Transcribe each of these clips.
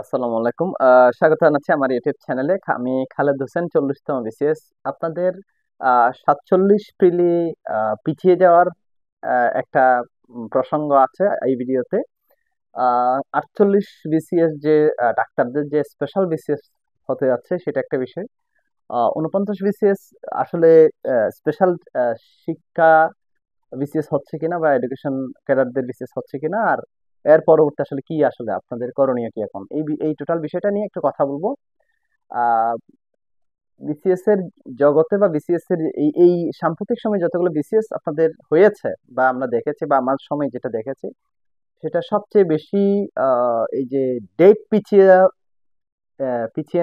আসসালামু আলাইকুম। স্বাগত জানাচ্ছি আমার ইউটিউব চ্যানেলে। আমি খালেদ হোসেন, 40তম বিসিএস। আপনাদের 47 প্রিলি পিছিয়ে যাওয়ার একটা প্রসঙ্গ আছে এই ভিডিওতে। 48 বিসিএস যে ডাক্তারদের যে স্পেশাল বিসিএস হতে যাচ্ছে সেটা একটা বিষয়। 49 বিসিএস আসলে স্পেশাল শিক্ষা বিসিএস হচ্ছে কিনা বা এডুকেশন ক্যাডারদের বিসিএস হচ্ছে কিনা, আর এর পরবর্তী আসলে কি, আসলে আপনাদের করণীয় কি এখন, এই টোটাল বিষয়টা নিয়ে একটু কথা বলবো। আহ বিসিএস এর জগতে বা বিসিএস এর এই এই সাম্প্রতিক সময়ে যতগুলো বিসিএস আপনাদের হয়েছে বা আমরা দেখেছি বা আমার সময় যেটা দেখেছি, সেটা সবচেয়ে বেশি এই যে ডেট পিছিয়ে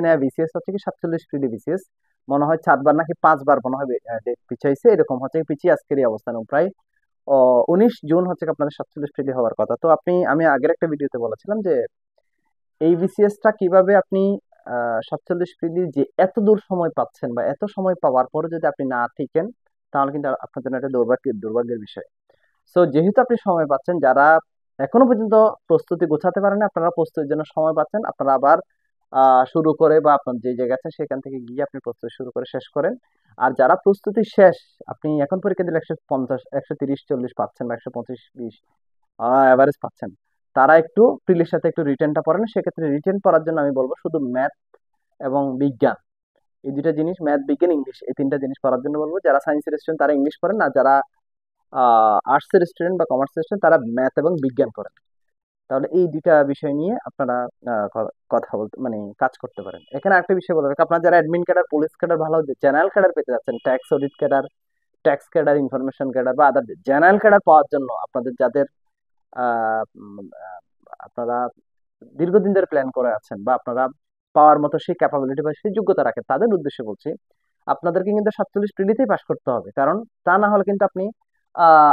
নেওয়া বিসিএস হচ্ছে কি 47 প্রিলি বিসিএস। মনে হয় 4 বার নাকি 5 বার মনে হয় ডেট পিছাইছে, এরকম হচ্ছে কি পিছিয়ে আজকের এই অবস্থান প্রায় 19 জুন হচ্ছে কি আপনাদের 47 প্রিলি হওয়ার কথা। তো আমি আগের একটা ভিডিওতে বলেছিলাম যে এই বিসিএসটা কিভাবে আপনি 47 প্রিলি যে এত দূর সময় পাচ্ছেন বা এত সময় পাওয়ার পরে যদি আপনি না টিকেন, তাহলে কিন্তু আপনার জন্য একটা দুর্ভাগ্যের বিষয়। সো যেহেতু আপনি সময় পাচ্ছেন, যারা এখনো পর্যন্ত প্রস্তুতি গোছাতে পারেন, আপনারা প্রস্তুতির জন্য সময় পাচ্ছেন, আপনারা আবার শুরু করে বা আপনার যে জায়গা আছে সেখান থেকে গিয়ে আপনি প্রস্তুতি শুরু করে শেষ করেন। আর যারা প্রস্তুতি শেষ, আপনি এখন পরীক্ষা দিলে 150 130 40 পাচ্ছেন বা 125 20 অ্যাভারেজ পাচ্ছেন, তারা একটু প্রিলির সাথে একটু রিটেনটা পড়েন। সেক্ষেত্রে রিটেন পড়ার জন্য আমি বলবো শুধু ম্যাথ এবং বিজ্ঞান, এই দুইটা জিনিস, ম্যাথ বিজ্ঞান ইংলিশ, এই তিনটা জিনিস পড়ার জন্য বলবো। যারা সায়েন্সের স্টুডেন্ট তারা ইংলিশ পড়েন, আর যারা আর্টসের স্টুডেন্ট বা কমার্সের স্টুডেন্ট তারা ম্যাথ এবং বিজ্ঞান পড়েন। তাহলে এই দুইটা বিষয় নিয়ে আপনারা কথা বলতে মানে কাজ করতে পারেন। এখানে একটা বিষয় বলে রাখি, আপনারা যারা অ্যাডমিন ক্যাডার, পুলিশ ক্যাডার, ভালো জেনারেল ক্যাডার পেতে যাচ্ছেন, tax audit cadre, tax cadre, information cadre বা আদার জেনারেল ক্যাডার পাওয়ার জন্য আপনাদের যাদের আহ, উম, আহ, আপনারা দীর্ঘদিন ধরে প্ল্যান করে আছেন বা আপনারা পাওয়ার মতো সেই ক্যাপাবিলিটি বা সেই যোগ্যতা রাখেন, তাদের উদ্দেশ্যে বলছি আপনাদেরকে কিন্তু 47 প্রিলিতেই পাশ করতে হবে। কারণ তা না হলে কিন্তু আপনি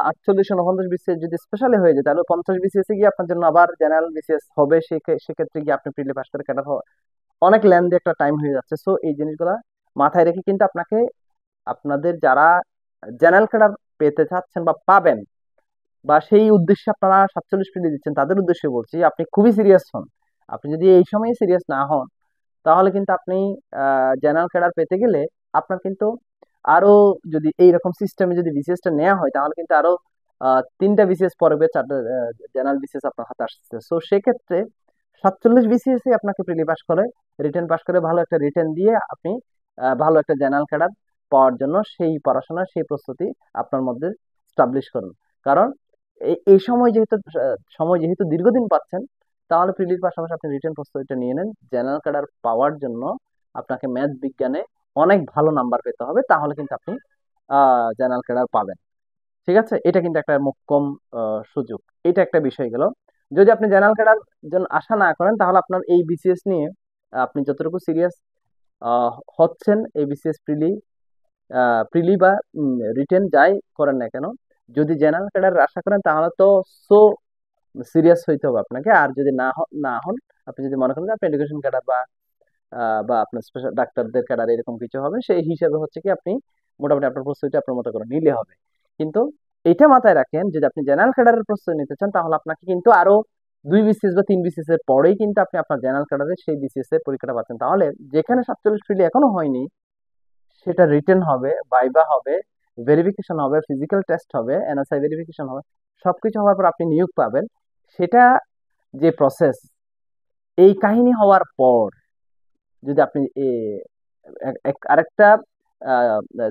48 49 বিসিএস যদি স্পেশালি হয়ে যায়, তাহলে 50 বিসিএস এ গিয়ে আপনার জন্য আবার জেনারেল বিসিএস হবে, সেক্ষেত্রে গিয়ে আপনি প্রিলি পাশ করে ক্যাডার হওয়া অনেক লেন্দি একটা টাইম হয়ে যাচ্ছে। সো এই জিনিসগুলা মাথায় রেখে কিন্তু আপনাকে, আপনাদের যারা জেনারেল ক্যাডার পেতে চাচ্ছেন বা পাবেন বা সেই উদ্দেশ্যে আপনারা 47 প্রিলি দিচ্ছেন, তাদের উদ্দেশ্যে বলছি আপনি খুবই সিরিয়াস হন। আপনি যদি এই সময়ে সিরিয়াস না হন, তাহলে কিন্তু আপনি জেনারেল ক্যাডার পেতে গেলে আপনার কিন্তু আরো, যদি এইরকম সিস্টেমে যদি বিসিএস টা নেওয়া হয়, তাহলে কিন্তু আরো 3টা বিসিএস পড়বে, 4টা জেনারেল বিসিএস আপনার হাতে আসছে। সো সেক্ষেত্রে 47 বিসিএস আপনাকে প্রিলি পাস করে, রিটেন পাস করে, ভালো একটা রিটেন দিয়ে আপনি ভালো একটা জেনারেল ক্যাডার পাওয়ার জন্য সেই পড়াশোনা, সেই প্রস্তুতি আপনার মধ্যে স্টাবলিশ করুন। কারণ এই সময় যেহেতু দীর্ঘদিন পাচ্ছেন, তাহলে প্রিলির পাশাপাশি আপনি রিটেন প্রস্তুতিটা নিয়ে নেন। জেনারেল ক্যাডার পাওয়ার জন্য আপনাকে ম্যাথ বিজ্ঞানে অনেক ভালো নাম্বার পেতে হবে, তাহলে কিন্তু আপনি জেনারেল ক্যাডার পাবেন। ঠিক আছে, এটা কিন্তু একটা মোক্ষম সুযোগ। এটা একটা বিষয় গেল। যদি আপনি জেনারেল ক্যাডার জন্য আশা না করেন, তাহলে আপনার এই বিসিএস নিয়ে আপনি যতটুকু সিরিয়াস হচ্ছেন, এই বিসিএস প্রিলি বা রিটেন যাই করেন না কেন, যদি জেনারেল ক্যাডার আশা করেন, তাহলে তো সো সিরিয়াস হইতে হবে আপনাকে। আর যদি না হন, আপনি যদি মনে করেন যে আপনি এডুকেশন ক্যাডার বা আপনার স্পেশাল ডাক্তারদের ক্যাডার এরকম কিছু হবে, সেই হিসাবে হচ্ছে কি আপনি মোটামুটি আপনার প্রস্তুতি আপনার মতো করে নিলে হবে। কিন্তু এটা মাথায় রাখেন, যদি আপনি জেনারেল ক্যাডারের প্রস্তুতি নিতে চান, তাহলে আপনাকে কিন্তু আরো 2 বিসিএস বা 3 বিসিএস এর পরেই কিন্তু আপনি আপনার জেনারেল ক্যাডারের সেই বিসিএস এর পরীক্ষাটা পাচ্ছেন। তাহলে যেখানে 47 ফিল্ডে এখনো হয়নি, সেটা রিটেন হবে, ভাইবা হবে, ভেরিফিকেশন হবে, ফিজিক্যাল টেস্ট হবে, এনএসআই ভেরিফিকেশন হবে, সবকিছু হওয়ার পর আপনি নিয়োগ পাবেন। সেটা যে প্রসেস, এই কাহিনী হওয়ার পর যদি আপনি আরেকটা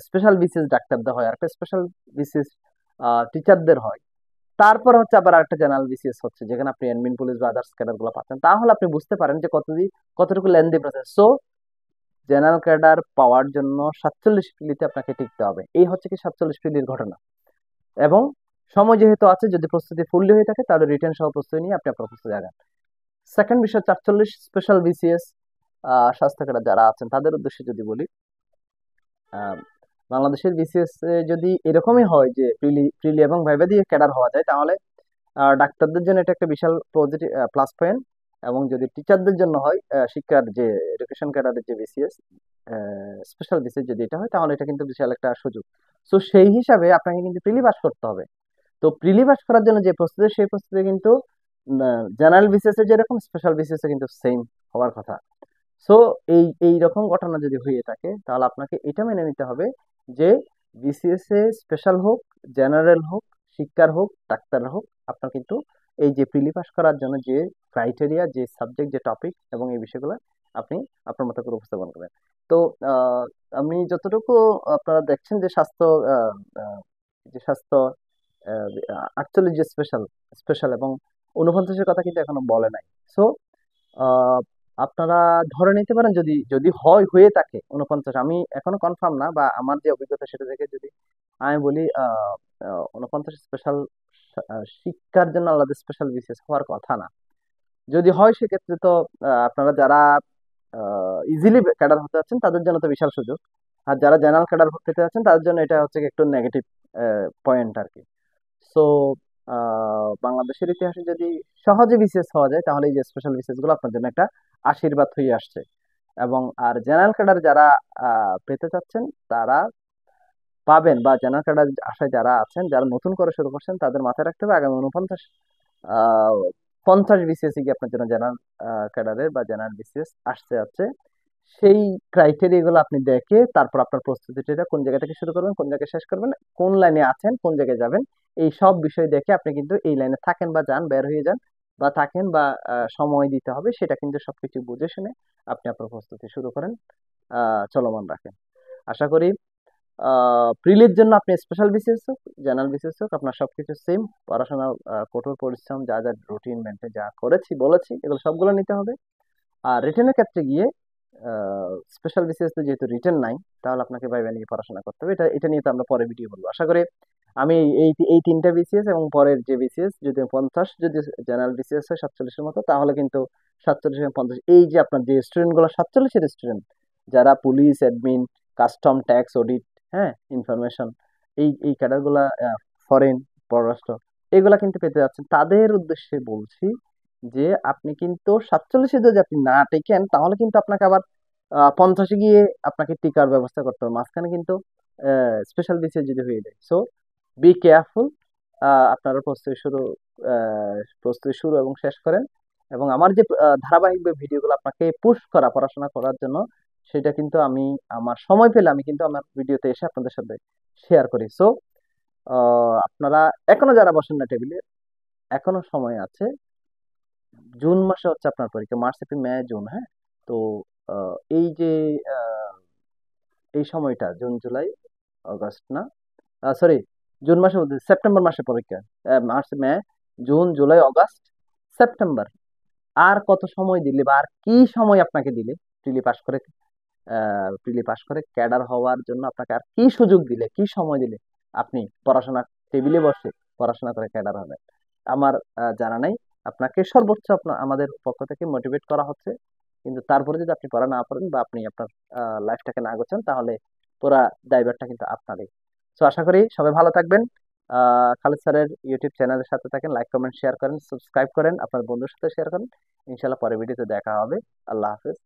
স্পেশাল বিসিএস ডাক্তারদের হয়, আরেকটা স্পেশাল বিসিএস টিচারদের হয়, তারপর হচ্ছে আবার আরেকটা জেনারেল বিসিএস হচ্ছে, যেখানে আপনি অ্যাডমিন, পুলিশ বা আদার্স ক্যাডার গুলো পাচ্ছেন, তাহলে আপনি বুঝতে পারেন যে কতটুকু lengthy process. So general cadre পাওয়ার জন্য 47 পিলিতে আপনাকে টিকতে হবে। এই হচ্ছে কি 47 পিলির ঘটনা। এবং সময় যেহেতু আছে, যদি প্রস্তুতি ফুললি হয়ে থাকে, তাহলে রিটেন সহ প্রস্তুতি নিয়ে আপনি আপনার প্রস্তুতি আগান। সেকেন্ড বিষয়, 47 স্পেশাল বিসিএস স্বাস্থ্য ক্যাডার যারা আছেন, তাদের উদ্দেশ্যে যদি বলি, আহ, বাংলাদেশের বিসিএস যদি এরকমই হয় যে প্রিলি এবং ভাইভা দিয়ে ক্যাডার হওয়া যায়, তাহলে ডাক্তারদের জন্য এটা একটা বিশাল পজিটিভ প্লাস পয়েন্ট। এবং যদি টিচারদের জন্য হয়, শিক্ষার যে এডুকেশন ক্যাডারের যে বিসিএস স্পেশাল বিসিএস যদি এটা হয়, তাহলে এটা কিন্তু বিশাল একটা সুযোগ। তো সেই হিসাবে আপনাকে কিন্তু প্রিলি পাস করতে হবে। তো প্রিলি পাস করার জন্য যে প্রস্তুতি, সেই প্রস্তুতি কিন্তু জেনারেল বিসিএস এ যেরকম, স্পেশাল বিসিএস এ কিন্তু সেম হওয়ার কথা। সো এই রকম ঘটনা যদি হয়ে থাকে তাহলে আপনাকে এটা মেনে নিতে হবে যে বিসিএস এ স্পেশাল হোক, জেনারেল হোক, শিক্ষার হোক, ডাক্তার হোক, আপনার কিন্তু এই যে প্রিলি পাস করার জন্য যে ক্রাইটেরিয়া, যে সাবজেক্ট, যে টপিক এবং এই বিষয়গুলো আপনি আপনার মতো করে উপস্থাপন করবেন। তো আহ, আপনি যতটুকু আপনারা দেখছেন যে স্বাস্থ্য আহ, আহ, যে স্বাস্থ্য 48 যে স্পেশাল স্পেশাল এবং 49-এর কথা কিন্তু এখনো বলে নাই। সো আপনারা ধরে নিতে পারেন যদি যদি হয়ে থাকে 49, আমি এখনো কনফার্ম না, বা আমার যে অভিজ্ঞতা সেটা থেকে যদি আমি বলি 49 স্পেশাল শিক্ষার জন্য আলাদা স্পেশাল বিশেষ হওয়ার কথা না। যদি হয় সেক্ষেত্রে তো আপনারা যারা ইজিলি ক্যাডার হতে যাচ্ছেন তাদের জন্য তো বিশাল সুযোগ, আর যারা জেনারেল ক্যাডার হতে যাচ্ছেন তাদের জন্য এটা হচ্ছে কি একটু নেগেটিভ পয়েন্ট আর কি। সো বাংলাদেশের ইতিহাসে যদি সহজে বিসিএস হওয়া যায় তাহলে এই যে স্পেশাল বিসিএস গুলো আপনার জন্য একটা আশীর্বাদ হয়ে আসছে। এবং আর জেনারেল ক্যাডার যারা পেতে চাচ্ছেন তারা পাবেন, বা জেনারেল ক্যাডার আশায় যারা আছেন, যারা নতুন করে শুরু করছেন, তাদের মাথায় রাখতে হবে আগামী 49 আহ 50 বিসিএস কি আপনার জন্য জেনারেল ক্যাডারের বা জেনারেল বিসিএস আসতে যাচ্ছে। সেই ক্রাইটেরিয়া গুলো আপনি দেখে তারপর আপনার প্রস্তুতিটা কোন জায়গা থেকে শুরু করবেন, কোন জায়গায় শেষ করবেন, কোন লাইনে আছেন, কোন জায়গায় যাবেন, এই সব বিষয় দেখে আপনি কিন্তু এই লাইনে থাকেন বা যান, বের হয়ে যান বা থাকেন বা সময় দিতে হবে, সেটা কিন্তু সবকিছু বুঝে শুনে আপনি আপনার প্রস্তুতি শুরু করেন, চলমান রাখেন। আশা করি প্রিলির জন্য আপনি স্পেশাল বিসিএস হোক, জেনারেল বিসিএস হোক, আপনার সবকিছু সেম পড়াশোনা, কঠোর পরিশ্রম, যা যা রুটিন মেনটেন যা করেছি বলেছি এগুলো সবগুলো নিতে হবে। আর রিটেনের ক্ষেত্রে গিয়ে স্পেশাল বিসিএস তো যেহেতু রিটেন নাই, তাহলে আপনাকে ভাইবা নিয়ে পড়াশোনা করতে হবে। এটা এটা নিয়ে তো আমরা পরে ভিডিও বলবো আশা করি। আমি এই এই তিনটা বিসিএস এবং পরের যে বিসিএস যদি 50, যদি জেনারেল বিসিএস হয় 47-এর মতো, তাহলে কিন্তু 47 এবং 50 এই যে আপনার যে স্টুডেন্ট গুলো 47-এর স্টুডেন্ট, যারা police, admin, custom, tax, audit, হ্যাঁ, ইনফরমেশন, এই ক্যাডার গুলা, ফরেন, পররাষ্ট্র, এগুলা কিন্তু পেতে যাচ্ছেন, তাদের উদ্দেশ্যে বলছি যে আপনি কিন্তু 47-এ যদি আপনি না টেকেন তাহলে কিন্তু আপনাকে আবার 50-এ গিয়ে আপনাকে টিকার ব্যবস্থা করতে হবে মাঝখানে কিন্তু, স্পেশাল বিসিএস যদি হয়ে যায়। So be careful. আপনারা প্রস্তুতি শুরু এবং শেষ করেন। এবং আমার যে ধারাবাহিক ভিডিওগুলো আপনাকে পুশ করা পড়াশোনা করার জন্য, সেটা কিন্তু আমি আমার সময় পেলে আমি কিন্তু আমার ভিডিওতে এসে আপনাদের সাথে শেয়ার করি। সো আপনারা এখনো যারা বসেন না টেবিলে, এখনো সময় আছে। জুন মাসে হচ্ছে আপনার পরীক্ষা, মার্চ, এপ্রিল, মে, জুন, হ্যাঁ। তো এই যে আহ, এই সময়টা জুন, জুলাই, অগস্ট না, সরি, জুন মাসে বলতে সেপ্টেম্বর মাসে পরীক্ষা। মার্চ, মে, জুন, জুলাই, অগস্ট, সেপ্টেম্বর। আর কত সময় দিলে বা আর কি সময় আপনাকে দিলে প্রিলি পাস করে, ক্যাডার হওয়ার জন্য আপনাকে আর কি সুযোগ দিলে, কি সময় দিলে আপনি পড়াশোনা টেবিলে বসে পড়াশোনা করে ক্যাডার হবেন, আমার জানা নাই। আপনাকে সর্বোচ্চ আমাদের পক্ষ থেকে মোটিভেট করা হচ্ছে, কিন্তু তারপরে যদি আপনি পড়া না পারেন বা আপনি আপনার লাইফটাকে না গোছান তাহলে পুরা দায়ভারটা কিন্তু আপনারই। তো আশা করি সবাই ভালো থাকবেন। খালিদ স্যারের ইউটিউব চ্যানেলের সাথে থাকেন, লাইক, কমেন্ট, শেয়ার করেন, সাবস্ক্রাইব করেন, আপনার বন্ধুর সাথে শেয়ার করেন। ইনশাল্লাহ পরের ভিডিওতে দেখা হবে। আল্লাহ হাফেজ।